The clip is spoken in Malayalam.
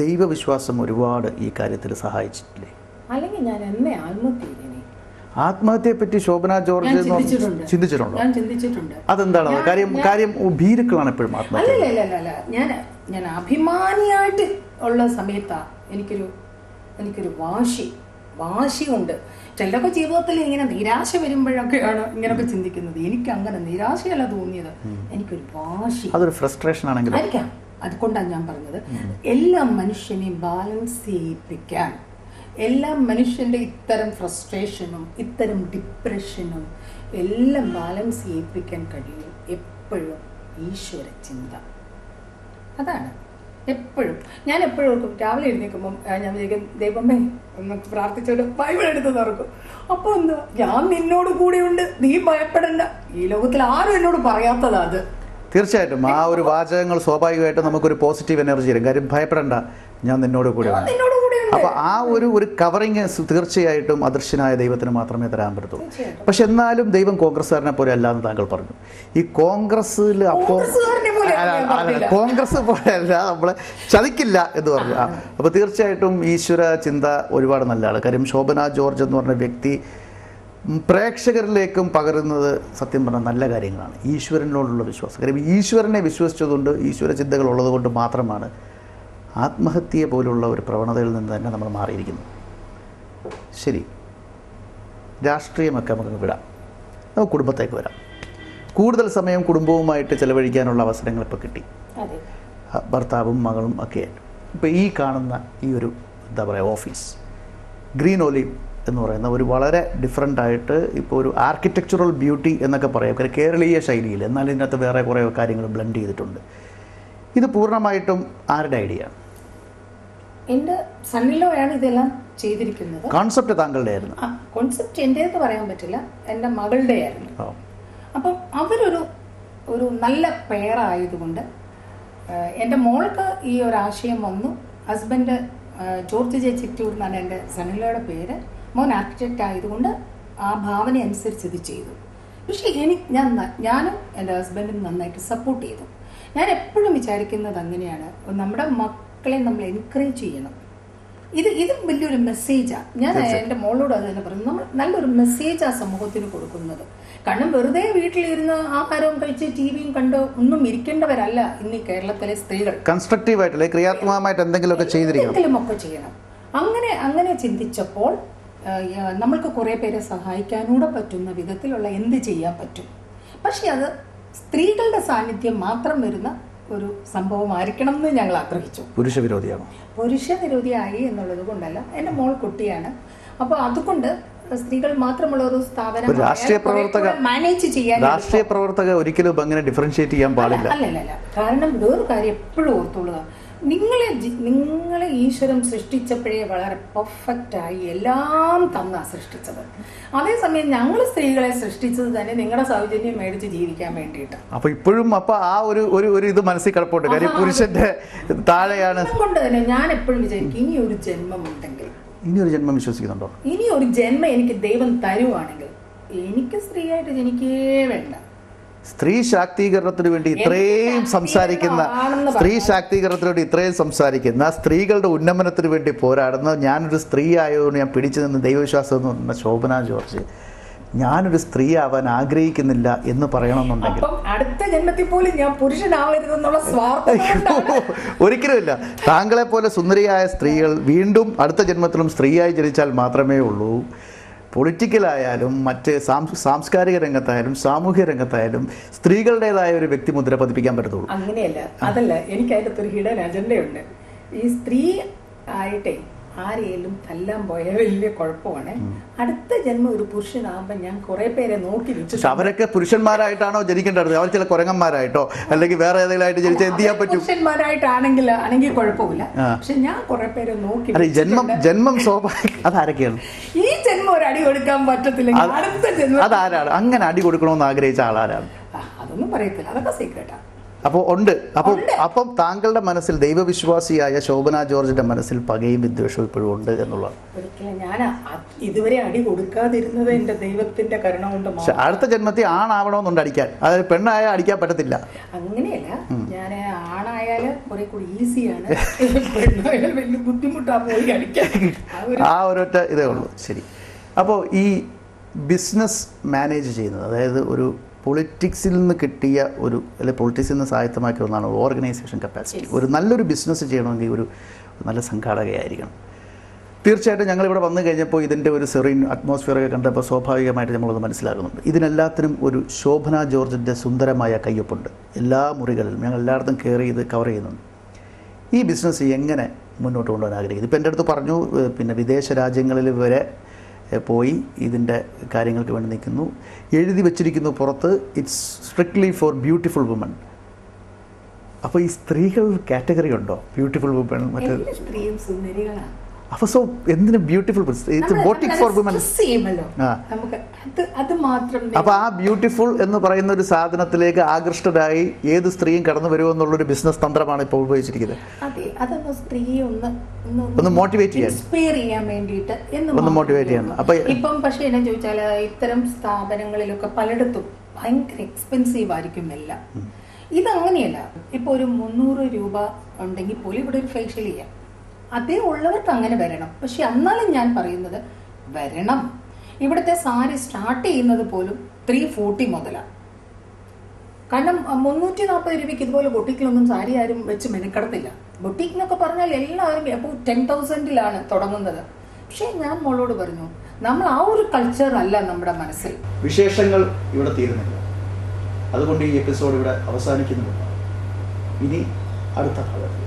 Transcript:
ദൈവവിശ്വാസം ഒരുപാട് ഈ കാര്യത്തിൽ സഹായിച്ചിട്ടില്ലേ? അല്ലെങ്കിൽ ഞാൻ എന്നെ ആത്മഹത്യ ആത്മഹത്യയെപ്പറ്റി ശോഭന ജോർജ് ചിന്തിച്ചിട്ടുണ്ടോ? ഞാൻ ചിന്തിച്ചിട്ടുണ്ട്. അതെന്താണ് കാര്യം? ഭീരുക്കളാണ് എപ്പോഴും ആത്മഹത്യ. അല്ല, ഞാൻ അഭിമാനിയായിട്ട് ഉള്ള സമയത്താണ് എനിക്കൊരു വാശിയുണ്ട്. ചിലരൊക്കെ ജീവിതത്തിൽ ഇങ്ങനെ നിരാശ വരുമ്പോഴൊക്കെയാണ് ഇങ്ങനെയൊക്കെ ചിന്തിക്കുന്നത്. എനിക്ക് അങ്ങനെ നിരാശയല്ല തോന്നിയത്, എനിക്കൊരു വാശി. അതൊരു ഫ്രസ്ട്രേഷൻ ആണെങ്കിൽ ആയിരിക്കാം. അതുകൊണ്ടാണ് ഞാൻ പറഞ്ഞത്, എല്ലാ മനുഷ്യനെയും ബാലൻസ് ചെയ്യിപ്പിക്കാൻ, എല്ലാ മനുഷ്യന്റെ ഇത്തരം ഫ്രസ്ട്രേഷനും ഇത്തരം ഡിപ്രഷനും എല്ലാം ബാലൻസ് ചെയ്യിപ്പിക്കാൻ കഴിയും എപ്പോഴും ഈശ്വര ചിന്ത. അതാണ് എപ്പോഴും. ഞാൻ എപ്പോഴും ഓർക്കും, രാവിലെ എഴുന്നേൽക്കുമ്പം ഞാൻ വിചാരിക്കും, ദൈവമേ എന്നൊക്കെ പ്രാർത്ഥിച്ചോണ്ട് ബൈബിൾ എടുത്ത് തുറക്കും. അപ്പൊ എന്താ, ഞാൻ നിന്നോട് കൂടെയുണ്ട്, നീ ഭയപ്പെടണ്ട. ഈ ലോകത്തിൽ ആരും എന്നോട് പറയാത്തതാ അത്. തീർച്ചയായിട്ടും ആ ഒരു വാചകങ്ങൾ സ്വാഭാവികമായിട്ടും നമുക്കൊരു പോസിറ്റീവ് എനർജി തരും. കാര്യം ഭയപ്പെടണ്ട, ഞാൻ നിന്നോട് കൂടെ. അപ്പൊ ആ ഒരു കവറിങ് തീർച്ചയായിട്ടും അദൃശ്യനായ ദൈവത്തിന് മാത്രമേ തരാൻ പറ്റത്തുള്ളൂ. പക്ഷെ എന്നാലും ദൈവം കോൺഗ്രസ്സുകാരനെ പോലെ അല്ല എന്ന് താങ്കൾ പറഞ്ഞു. ഈ കോൺഗ്രസ്സിൽ അപ്പോൾ കോൺഗ്രസ് പോലെയല്ല, നമ്മളെ ചതിക്കില്ല എന്ന് പറഞ്ഞു. അപ്പൊ തീർച്ചയായിട്ടും ഈശ്വര ചിന്ത ഒരുപാട് നല്ലതാണ്. കാര്യം ശോഭന ജോർജ് എന്ന് പറഞ്ഞ വ്യക്തി പ്രേക്ഷകരിലേക്കും പകരുന്നത് സത്യം പറഞ്ഞാൽ നല്ല കാര്യങ്ങളാണ്. ഈശ്വരനോടുള്ള വിശ്വാസം. കാര്യം ഈശ്വരനെ വിശ്വസിച്ചതുകൊണ്ട്, ഈശ്വര ചിന്തകൾ ഉള്ളതുകൊണ്ട് മാത്രമാണ് ആത്മഹത്യയെ പോലുള്ള ഒരു പ്രവണതയിൽ നിന്ന് തന്നെ നമ്മൾ മാറിയിരിക്കുന്നു. ശരി, രാഷ്ട്രീയമൊക്കെ നമുക്ക് വിടാം, നമുക്ക് കുടുംബത്തേക്ക് വരാം. കൂടുതൽ സമയം കുടുംബവുമായിട്ട് ചെലവഴിക്കാനുള്ള അവസരങ്ങൾ ഇപ്പോൾ കിട്ടി, ഭർത്താവും മകളും ഒക്കെയായിട്ട്. ഇപ്പോൾ ഈ കാണുന്ന ഈ ഒരു എന്താ പറയുക ഓഫീസ്, ഗ്രീൻ ഒലീവ് എന്ന് പറയുന്ന ഒരു വളരെ ഡിഫറെൻ്റായിട്ട് ഇപ്പോൾ ഒരു ആർക്കിടെക്ചറൽ ബ്യൂട്ടി എന്നൊക്കെ പറയാം, കേരളീയ ശൈലിയിൽ. എന്നാൽ ഇതിനകത്ത് വേറെ കുറേ കാര്യങ്ങൾ ബ്ലെൻഡ് ചെയ്തിട്ടുണ്ട്. ഇത് പൂർണ്ണമായിട്ടും ആരുടെ ഐഡിയ ആണ്? എൻ്റെ സണ്ണിലോയാണ് ഇതെല്ലാം ചെയ്തിരിക്കുന്നത്. കോൺസെപ്റ്റ് താങ്കളുടെ ആയിരുന്നു? കോൺസെപ്റ്റ് എൻ്റെന്ന് പറയാൻ പറ്റില്ല, എൻ്റെ മകളുടെ ആയിരുന്നു. അപ്പം അവരൊരു നല്ല പെയറായതുകൊണ്ട് എൻ്റെ മോൾക്ക് ഈ ഒരു ആശയം വന്നു. ഹസ്ബൻഡ് ജോർജ് ജെ ചിറ്റൂർ എന്നാണ് എൻ്റെ സണ്ണിലോയുടെ പേര്. മോൻ ആർക്കിടെക്റ്റ് ആയതുകൊണ്ട് ആ ഭാവന അനുസരിച്ച് ഇത് ചെയ്തു. പക്ഷേ ഞാനും എൻ്റെ ഹസ്ബൻഡും നന്നായിട്ട് സപ്പോർട്ട് ചെയ്തു. ഞാൻ എപ്പോഴും വിചാരിക്കുന്നത് അങ്ങനെയാണ്, നമ്മുടെ മക്കളെ നമ്മൾ എൻകറേജ് ചെയ്യണം. ഇത് വലിയൊരു മെസ്സേജാണ്. ഞാൻ എൻ്റെ മോളോട് അത് തന്നെ പറയുന്നത്, നമ്മൾ നല്ലൊരു മെസ്സേജാണ് സമൂഹത്തിന് കൊടുക്കുന്നത്. കാരണം വെറുതെ വീട്ടിലിരുന്ന് ആഹാരവും കഴിച്ച് ടിവിയും കണ്ടോ ഒന്നും ഇരിക്കേണ്ടവരല്ല ഇന്ന് ഈ കേരളത്തിലെ സ്ത്രീകൾ. കൺസ്ട്രക്റ്റീവായിട്ട് ക്രിയാത്മകമായിട്ട് എന്തെങ്കിലുമൊക്കെ ചെയ്യണം. അങ്ങനെ ചിന്തിച്ചപ്പോൾ നമ്മൾക്ക് കുറേ പേരെ സഹായിക്കാനൂടെ പറ്റുന്ന വിധത്തിലുള്ള എന്ത് ചെയ്യാൻ പറ്റും. പക്ഷെ അത് സ്ത്രീകളുടെ സാന്നിധ്യം മാത്രം വരുന്ന ഒരു സംഭവമായിരിക്കണം എന്ന് ഞങ്ങൾ ആഗ്രഹിച്ചു. പുരുഷവിരോധിയായി എന്നുള്ളത് കൊണ്ടല്ല, എൻ്റെ മോൾ കുട്ടിയാണ്. അപ്പോൾ അതുകൊണ്ട് സ്ത്രീകൾ മാത്രമുള്ള ഒരു സ്ഥാപനം മാനേജ് ചെയ്യാൻ രാഷ്ട്രീയ പ്രവർത്തക ഒരിക്കലും അങ്ങനെ ഡിഫറൻഷിയേറ്റ് ചെയ്യാൻ പാടില്ല. അല്ലല്ല, കാരണം വേറൊരു കാര്യം എപ്പോഴും ഓർത്തുകൊള്ളുക, നിങ്ങളെ ഈശ്വരൻ സൃഷ്ടിച്ചപ്പോഴേ വളരെ പെർഫെക്റ്റായി എല്ലാം തന്നാ സൃഷ്ടിച്ചത്. അതേസമയം ഞങ്ങൾ സ്ത്രീകളെ സൃഷ്ടിച്ചത് തന്നെ നിങ്ങളുടെ സൗജന്യം മേടിച്ച് ജീവിക്കാൻ വേണ്ടിയിട്ട്. അപ്പൊ ഇപ്പോഴും ആ ഒരു ഇത് മനസ്സിൽ കിടപ്പുണ്ട്. കാര്യം പുരുഷന്റെ താഴെയാണ്. അതുകൊണ്ട് തന്നെ ഞാൻ എപ്പോഴും വിചാരിക്കും, ഇനിയൊരു ജന്മം ഉണ്ടെങ്കിൽ, ഇനിയൊരു ജന്മം വിശ്വസിക്കുന്നുണ്ടോ? ഇനിയൊരു ജന്മം എനിക്ക് ദൈവം തരുവാണെങ്കിൽ എനിക്ക് സ്ത്രീയായിട്ട് ജനിക്കേ വേണ്ട. സ്ത്രീ ശാക്തീകരണത്തിന് വേണ്ടി ഇത്രയും സംസാരിക്കുന്ന സ്ത്രീകളുടെ ഉന്നമനത്തിന് വേണ്ടി പോരാടുന്ന, ഞാനൊരു സ്ത്രീ ആയതുകൊണ്ട് ഞാൻ പിടിച്ചു നിന്ന് ദൈവവിശ്വാസം എന്ന് പറഞ്ഞ ശോഭന ജോർജ്, ഞാനൊരു സ്ത്രീ ആവാൻ ആഗ്രഹിക്കുന്നില്ല എന്ന് പറയണമെന്നുണ്ടെങ്കിൽ അടുത്ത ജന്മത്തിൽ പോലും ഞാൻ പുരുഷനാവരുതെന്നുള്ള സ്വാർത്ഥം ഒരിക്കലുമില്ല. താങ്കളെ പോലെ സുന്ദരിയായ സ്ത്രീകൾ വീണ്ടും അടുത്ത ജന്മത്തിലും സ്ത്രീയായി ജനിച്ചാൽ മാത്രമേ ഉള്ളൂ പൊളിറ്റിക്കലായാലും മറ്റ് സാംസ്കാരിക രംഗത്തായാലും സാമൂഹ്യ രംഗത്തായാലും സ്ത്രീകളുടേതായ ഒരു വ്യക്തിമുദ്ര പതിപ്പിക്കാൻ പറ്റത്തുള്ളൂ. അങ്ങനെയല്ല, അതല്ല, എനിക്ക് അതിനകത്തൊരു ഹിഡൻ അജണ്ടയുണ്ട്. ഈ സ്ത്രീ ആയിട്ടേ ആരെയും തല്ലാൻ പോയ വലിയ കുഴപ്പമാണ്. അടുത്ത ജന്മം ഒരു പുരുഷനാകുമ്പോൾ ഞാൻ കുറെ പേരെ നോക്കി വെച്ചു. അവരൊക്കെ പുരുഷന്മാരായിട്ടാണോ ജനിക്കേണ്ടത്? അവർ ചില കുരങ്ങന്മാരായിട്ടോ അല്ലെങ്കിൽ വേറെ ഏതെങ്കിലും ആയിട്ട് ജനിച്ചാൽ എന്ത് ചെയ്യാൻ പറ്റും? പുരുഷന്മാരായിട്ടാണെങ്കിൽ കുഴപ്പമില്ല. പക്ഷെ ഞാൻ കുറെ പേരെ നോക്കി. ജന്മം സ്വാഭാവികം. അതാരൊക്കെയാണ്? ഈ ജന്മം ഒരു അടി കൊടുക്കാൻ പറ്റത്തില്ല, അടുത്ത ജന്മം. അതാരാണ് അങ്ങനെ അടി കൊടുക്കണമെന്ന് ആഗ്രഹിച്ച ആളാരാണ്? അതൊന്നും പറയത്തില്ല, അതൊക്കെ സീക്രട്ടാ. അപ്പോൾ അപ്പം താങ്കളുടെ മനസ്സിൽ ദൈവവിശ്വാസിയായ ശോഭന ജോർജിന്റെ മനസ്സിൽ പകയും വിദ്വേഷവും ഇപ്പോഴും ഉണ്ട് എന്നുള്ളതാണ്. ഒരിക്കലും ഞാൻ ഇതുവരെ അടി കൊടുക്കാതിരുന്നത് എന്റെ ദൈവത്തിന്റെ കരുണ കൊണ്ട്. അടുത്ത ജന്മത്തിൽ ആണാവണമെന്നുണ്ട് അടിക്കാൻ, അതായത് പെണ്ണായ അടിക്കാൻ പറ്റത്തില്ല. അങ്ങനെയല്ല, ഞാൻ ആണായ ആണായാൽ കുറെ കൂടി ഈസിയാണ്, പെണ്ണായാൽ വലിയ ബുദ്ധിമുട്ടാ പോയി കളിക്കാൻ. ആ ഒരൊറ്റ ഇതേ ഉള്ളൂ. ശരി. അപ്പോൾ ഈ ബിസിനസ് മാനേജ് ചെയ്യുന്നത്, അതായത് ഒരു പൊളിറ്റിക്സിൽ നിന്ന് കിട്ടിയ ഒരു, അല്ലെങ്കിൽ പൊളിറ്റിക്സിൽ നിന്ന് സായത്തമാക്കിയ ഒന്നാണ് ഓർഗനൈസേഷൻ കപ്പാസിറ്റി. ഒരു നല്ലൊരു ബിസിനസ് ചെയ്യണമെങ്കിൽ ഒരു നല്ല സംഘാടകയായിരിക്കണം. തീർച്ചയായിട്ടും ഞങ്ങളിവിടെ വന്നു കഴിഞ്ഞപ്പോൾ ഇതിൻ്റെ ഒരു സെറീൻ അറ്റ്മോസ്ഫിയറൊക്കെ കണ്ടപ്പോൾ സ്വാഭാവികമായിട്ട് നമ്മളത് മനസ്സിലാകുന്നുണ്ട്. ഇതിനെല്ലാത്തിനും ഒരു ശോഭന ജോർജിൻ്റെ സുന്ദരമായ കയ്യൊപ്പുണ്ട്. എല്ലാ മുറികളിലും ഞങ്ങൾ എല്ലായിടത്തും കയറി ഇത് കവർ ചെയ്യുന്നുണ്ട്. ഈ ബിസിനസ് എങ്ങനെ മുന്നോട്ട് കൊണ്ടുപോകാൻ ആഗ്രഹിക്കുന്നത്? ഇപ്പോൾ എൻ്റെ അടുത്ത് പറഞ്ഞു, പിന്നെ വിദേശ രാജ്യങ്ങളിൽ വരെ പോയി ഇതിൻ്റെ കാര്യങ്ങൾക്ക് വേണ്ടി നിൽക്കുന്നു. എഴുതി വച്ചിരിക്കുന്നു പുറത്ത്, it's strictly for beautiful woman. അപ്പോൾ ഈ സ്ത്രീകൾ കാറ്റഗറി ഉണ്ടോ? ബ്യൂട്ടിഫുൾ വുമൺ, മറ്റേ സ്ത്രീയും സുന്ദരികളാണ്. അപ്പോൾ സോ എന്തിന് beautiful? It's boutique for woman. അപ്പോൾ ആ ബ്യൂട്ടിഫുൾ എന്ന് പറയുന്ന ഒരു സാധനത്തിലേക്ക് ആകൃഷ്ടരായി ഏത് സ്ത്രീയും കടന്നു വരുമെന്നുള്ളൊരു ബിസിനസ് തന്ത്രമാണ് ഇപ്പോൾ ഉപയോഗിച്ചിരിക്കുന്നത്. ഒന്ന് മോട്ടിവേറ്റ് ചെയ്യാൻ, ഇൻസ്പയർ ചെയ്യാൻ വേണ്ടിയിട്ട് ഒന്ന് മോട്ടിവേറ്റ് ചെയ്യണം. അപ്പോൾ ഇപ്പം പക്ഷേ എന്നാ ചോദിച്ചാൽ ഇത്തരം സ്ഥാപനങ്ങളിലൊക്കെ പലയിടത്തും ഭയങ്കര എക്സ്പെൻസീവ് ആയിരിക്കും എല്ലാം. ഇതങ്ങനെയല്ല. ഇപ്പോൾ ഒരു 300 രൂപ ഉണ്ടെങ്കിൽ പോലും ഇവിടെ ഒരു ഫേഷ്യൽ ചെയ്യാം. അതേ ഉള്ളവർക്ക് അങ്ങനെ വരണം. പക്ഷെ എന്നാലും ഞാൻ പറയുന്നത് വരണം. ഇവിടുത്തെ സാരി സ്റ്റാർട്ട് ചെയ്യുന്നത് പോലും 340 മുതലാണ്. കാരണം 340 രൂപയ്ക്ക് ഇതുപോലെ ബൊട്ടിക്കിലൊന്നും സാരി ആരും വെച്ച് മെനക്കെടത്തില്ല. ബൊട്ടിക് എന്നൊക്കെ പറഞ്ഞാൽ എല്ലാവരും അപ്പോൾ 10,000-ലാണ് തുടങ്ങുന്നത്. പക്ഷെ ഞാൻ മോളോട് പറഞ്ഞു, നമ്മൾ ആ ഒരു കൾച്ചർ അല്ല നമ്മുടെ മനസ്സിൽ. വിശേഷങ്ങൾ ഇവിടെ തീരുന്നില്ല, അതുകൊണ്ട് ഈ എപ്പിസോഡ് ഇവിടെ അവസാനിക്കുന്നുണ്ട്. ഇനി അടുത്ത ഭാഗം